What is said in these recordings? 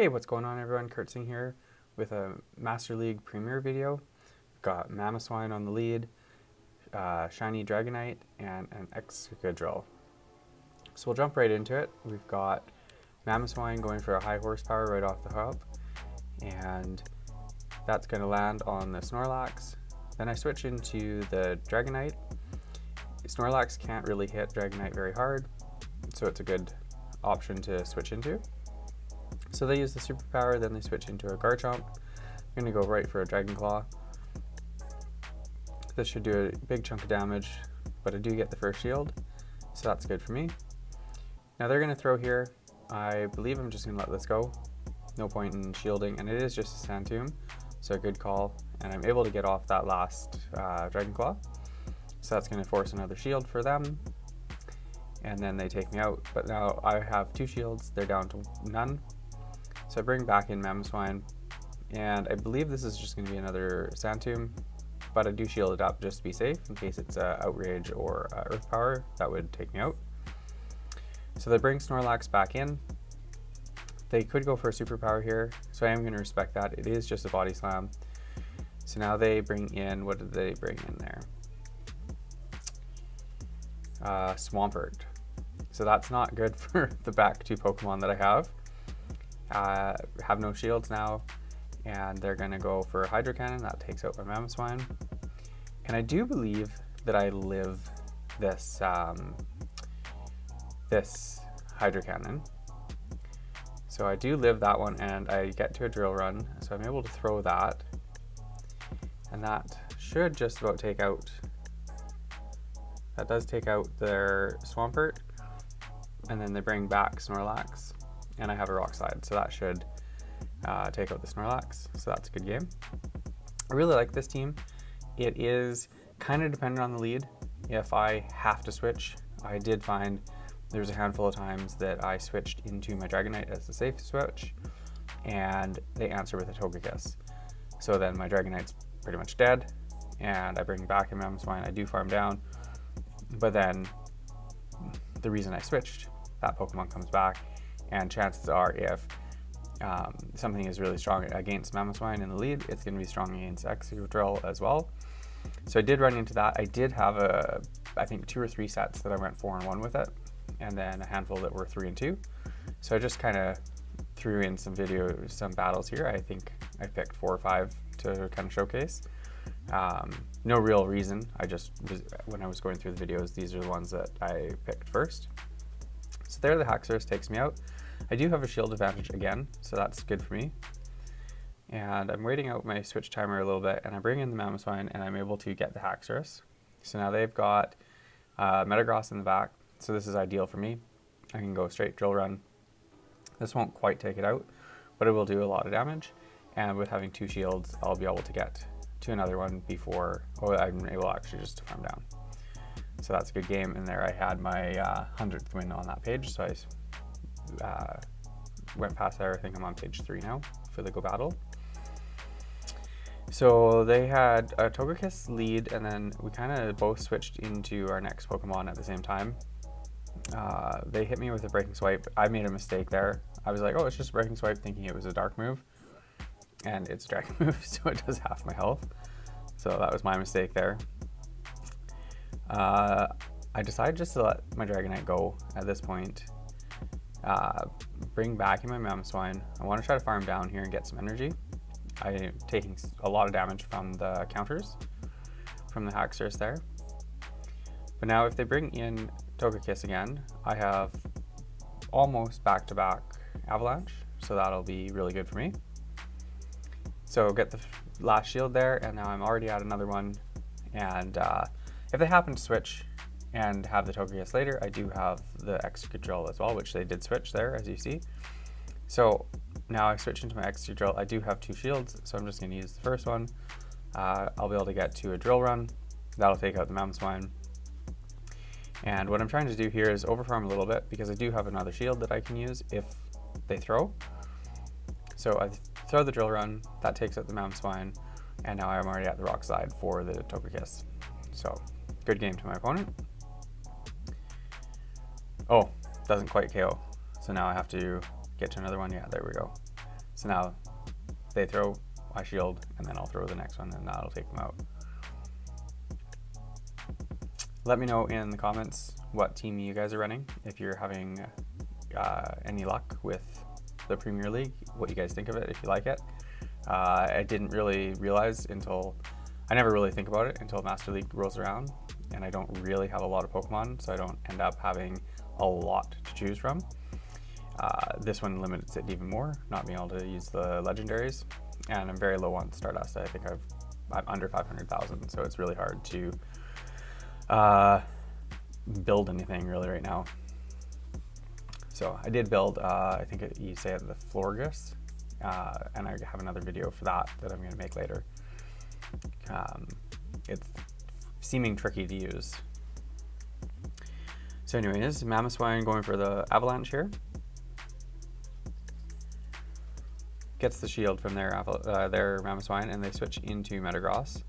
Hey, what's going on everyone? Kurtzing here with a Master League Premier video. Got Mamoswine on the lead, Shiny Dragonite, and an Excadrill. So we'll jump right into it. We've got Mamoswine going for a high horsepower right off the hop, and that's going to land on the Snorlax. Then I switch into the Dragonite. Snorlax can't really hit Dragonite very hard, so it's a good option to switch into. So they use the superpower, then they switch into a Garchomp. I'm going to go right for a Dragon Claw. This should do a big chunk of damage, but I do get the first shield, so that's good for me. Now they're going to throw here. I believe I'm just going to let this go. No point in shielding, and it is just a Sand Tomb, so a good call. And I'm able to get off that last Dragon Claw. So that's going to force another shield for them, and then they take me out. But now I have 2 shields, they're down to none. So I bring back in Mamoswine, and I believe this is just going to be another Sand Tomb, but I do shield it up just to be safe in case it's Outrage or Earth Power that would take me out. So they bring Snorlax back in. They could go for a superpower here, so I am going to respect that. It is just a Body Slam. So now they bring in, what did they bring in there? Swampert. So that's not good for the back 2 Pokemon that I have. Have no shields now, and they're going to go for a Hydro Cannon. That takes out my Mamoswine. And I do believe that I live this this Hydro Cannon. So I do live that one, and I get to a Drill Run, so I'm able to throw that. And that should just about take out, that does take out their Swampert. And then they bring back Snorlax, and I have a Rock Slide, so that should take out the Snorlax, so that's a good game. I really like this team. It is kind of dependent on the lead. If I have to switch, I did find there's a handful of times that I switched into my Dragonite as the safe switch, and they answer with a Togekiss. So then my Dragonite's pretty much dead, and I bring back a Mamoswine. I do farm down, but then the reason I switched, that Pokemon comes back, and chances are if something is really strong against Mamoswine in the lead, it's going to be strong against Excadrill as well. So I did run into that. I did have I think 2 or 3 sets that I went 4-1 with it, and then a handful that were 3-2. So I just kind of threw in some battles here. I think I picked 4 or 5 to kind of showcase. No real reason. When I was going through the videos, these are the ones that I picked first. So there, the Haxorus takes me out. I do have a shield advantage again, so that's good for me. And I'm waiting out my switch timer a little bit, and I bring in the Mamoswine, and I'm able to get the Haxorus. So now they've got Metagross in the back, so this is ideal for me. I can go straight Drill Run. This won't quite take it out, but it will do a lot of damage. And with having 2 shields, I'll be able to get to another one before I'm able actually just to farm down. So that's a good game. And there I had my 100th win on that page, so I went past there. I think I'm on page 3 now for the Go Battle. So they had a Togekiss lead, and then we kind of both switched into our next Pokemon at the same time. They hit me with a Breaking Swipe. I made a mistake there. I was like, oh, it's just a Breaking Swipe, thinking it was a Dark move. And it's a Dragon move, so it does half my health. So that was my mistake there. I decided just to let my Dragonite go at this point. Bring back in my Mamoswine. I want to try to farm down here and get some energy. I'm taking a lot of damage from the counters from the Haxorus there. But now if they bring in Togekiss again, I have almost back-to-back Avalanche, so that'll be really good for me. So get the last shield there, and now I'm already at another one. And if they happen to switch and have the Togekiss later, I do have the Excadrill as well, which they did switch there, as you see. So now I switch into my Excadrill. I do have 2 shields, so I'm just going to use the first one. I'll be able to get to a Drill Run. That'll take out the Mamoswine. And what I'm trying to do here is overfarm a little bit, because I do have another shield that I can use if they throw. So I throw the Drill Run, that takes out the Mamoswine, and now I'm already at the Rock Slide for the Togekiss. So good game to my opponent. Oh, doesn't quite KO. So now I have to get to another one. Yeah, there we go. So now they throw, I shield, and then I'll throw the next one, and that'll take them out. Let me know in the comments what team you guys are running, if you're having any luck with the Premier League, what you guys think of it, if you like it. I didn't really realize I never really think about it until Master League rolls around, and I don't really have a lot of Pokemon, so I don't end up having a lot to choose from. This one limits it even more, not being able to use the legendaries, and I'm very low on Stardust. I think I'm under 500,000, so it's really hard to build anything really right now. So I did build, I think you say it, the Florgus, and I have another video for that I'm going to make later. It's seeming tricky to use. So anyways, Mamoswine going for the Avalanche here. Gets the shield from their Mamoswine, and they switch into Metagross.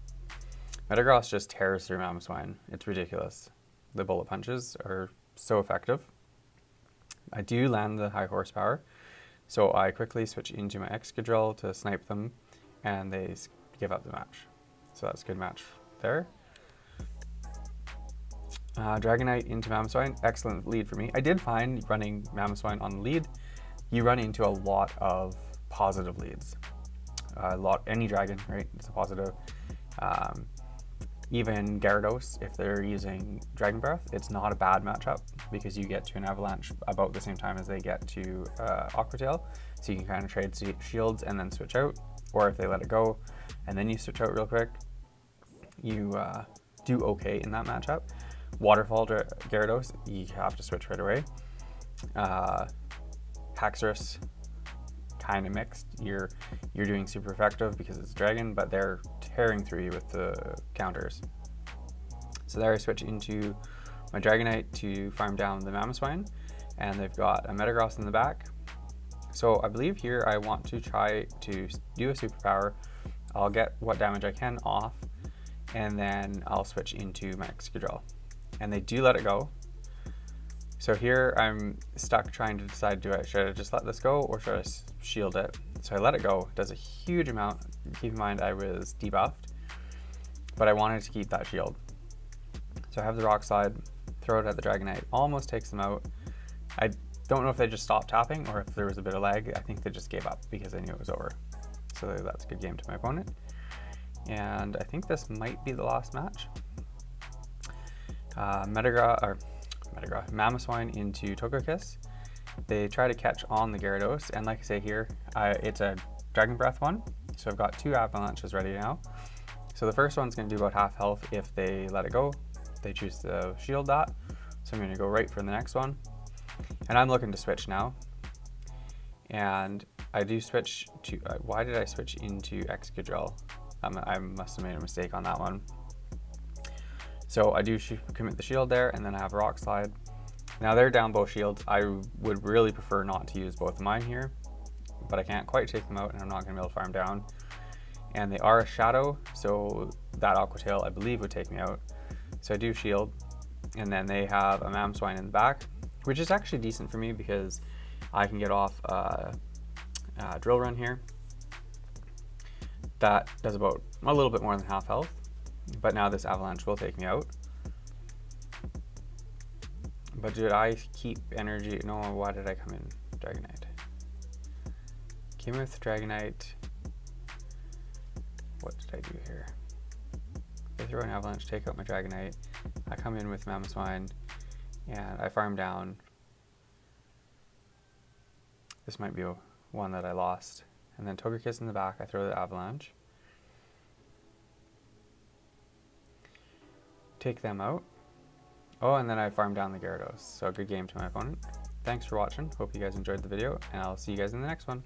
Metagross just tears through Mamoswine. It's ridiculous. The bullet punches are so effective. I do land the high horsepower, so I quickly switch into my Excadrill to snipe them, and they give up the match. So that's a good match there. Dragonite into Mamoswine, excellent lead for me. I did find running Mamoswine on the lead, you run into a lot of positive leads. Any dragon, right? It's a positive. Even Gyarados, if they're using Dragon Breath, it's not a bad matchup because you get to an Avalanche about the same time as they get to Aqua Tail. So you can kind of trade shields and then switch out. Or if they let it go and then you switch out real quick, you do okay in that matchup. Waterfall Gyarados, you have to switch right away. Haxorus, kind of mixed. You're doing super effective because it's dragon, but they're tearing through you with the counters. So there I switch into my Dragonite to farm down the Mamoswine, and they've got a Metagross in the back. So I believe here I want to try to do a superpower. I'll get what damage I can off, and then I'll switch into my Excadrill. And they do let it go. So here I'm stuck trying to decide, should I just let this go or should I shield it? So I let it go. It does a huge amount. Keep in mind I was debuffed, but I wanted to keep that shield. So I have the Rock Slide, throw it at the Dragonite, almost takes them out. I don't know if they just stopped tapping or if there was a bit of lag. I think they just gave up because they knew it was over. So that's a good game to my opponent. And I think this might be the last match. Mamoswine into Togekiss. They try to catch on the Gyarados, and like I say here, it's a Dragon Breath one, so I've got 2 Avalanches ready now. So the first one's going to do about half health if they let it go. They choose to shield that, so I'm going to go right for the next one. And I'm looking to switch now. And I do switch to, why did I switch into Excadrill? I must have made a mistake on that one. So I do commit the shield there, and then I have a Rock Slide. Now they're down both shields. I would really prefer not to use both of mine here, but I can't quite take them out, and I'm not going to be able to farm down. And they are a Shadow, so that Aqua Tail I believe would take me out. So I do shield, and then they have a Mamoswine in the back, which is actually decent for me because I can get off Drill Run here. That does about a little bit more than half health. But now this Avalanche will take me out. But did I keep energy? No, why did I come in Dragonite? Came with Dragonite. What did I do here? They throw an Avalanche, take out my Dragonite. I come in with Mamoswine, and I farm down. This might be one that I lost. And then Togekiss in the back, I throw the Avalanche. Take them out. Oh, and then I farm down the Gyarados. So good game to my opponent. Thanks for watching. Hope you guys enjoyed the video, and I'll see you guys in the next one.